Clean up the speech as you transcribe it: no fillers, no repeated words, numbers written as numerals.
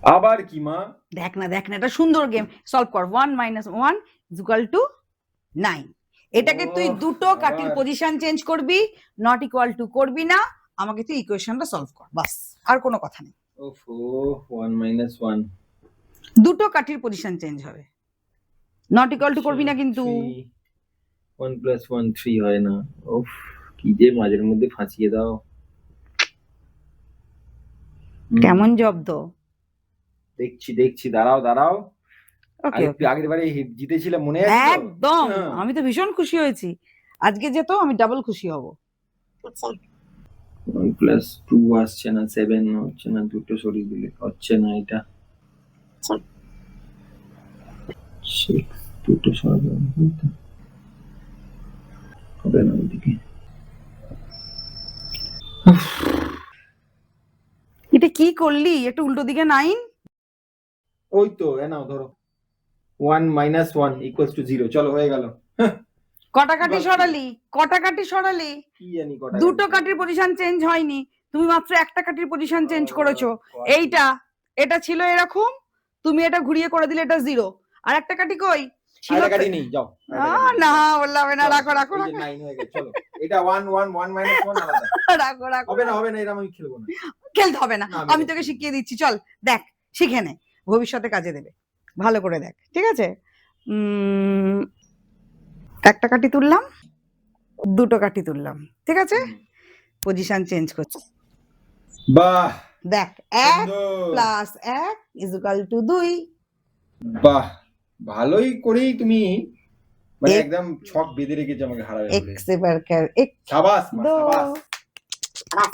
আবার কি মা? দেখ না এটা সুন্দর গেম। সলভ কর। 1 - 1 = 9। এটাকে তুই দুটো কাঠির পজিশন চেঞ্জ করবি, নট ইকুয়াল টু করবি না, আমাকে তুই ইকুয়েশনটা সলভ কর, বাস, আর কোনো কথা নেই। ওফো, 1 - 1 দুটো কাঠির পজিশন চেঞ্জ হবে, নট ইকুয়াল টু করবি না কিন্তু। 1 + 1 3 হয় না। ওফ, কি যে মাঝের মধ্যে ফাঁসিয়ে দাও। কেমন জব্দ। দেখছি, দাঁড়াও। ওকে ওকে, আগের বারে জিতেছিলাম, মনে আছে তো? একদম। হ্যাঁ। আমি তো ভীষণ খুশি হয়েছি, আজকে যেত আমি ডাবল খুশি হব। আচ্ছা 1 + 2 আসছে না, 7 হচ্ছে না, দুটো সরিয়ে দিলে হচ্ছে না এটা। আচ্ছা 6 দুটো সরাবে হবে না ওইদিকে। এটা কি করলি, একটু উল্টো দিকে 9। ওই তো, নাও ধরো। 1 - 1 = 0। চলো, হয়ে গেল। কটা কাঠি বাস। সরালি, কটা কাঠি সরালি? কি জানি কটা দুটো কাঠি কাঠির পজিশন চেঞ্জ হয়নি, তুমি মাত্র একটা কাঠির পজিশন চেঞ্জ করেছো। কটা? এটা ছিল এরকম, তুমি এটা ঘুরিয়ে করে দিলে এটা 0। আর একটা কাঠি কই ছিল? আরেকটা কাঠি নেই, যাও। না বললাম না, রাখো এই যে 9 হয়ে গেছে, চলো। এটা 1 - 1 আলাদা। রাখো হবে না, এরকম আমি খেলবো না। খেলতে হবে না, না, আমি তোকে শিখিয়ে দিচ্ছি, চল দেখ, শিখে নে, ভবিষ্যতে কাজে দেবে, ভালো করে দেখ, ঠিক আছে? একটা কাঠি তুললাম, দুটো কাঠি তুললাম, ঠিক আছে? পজিশন চেঞ্জ করছি, বাহ, দেখ 1 + 1 = 2। বাহ, ভালোই করেই তুমি মানে এক- একদম ছক বেঁধে রেখেছো আমাকে হারাবে বলে। एक से बढ़कर एक, সাবাস মা, दो। সাবাস। আবার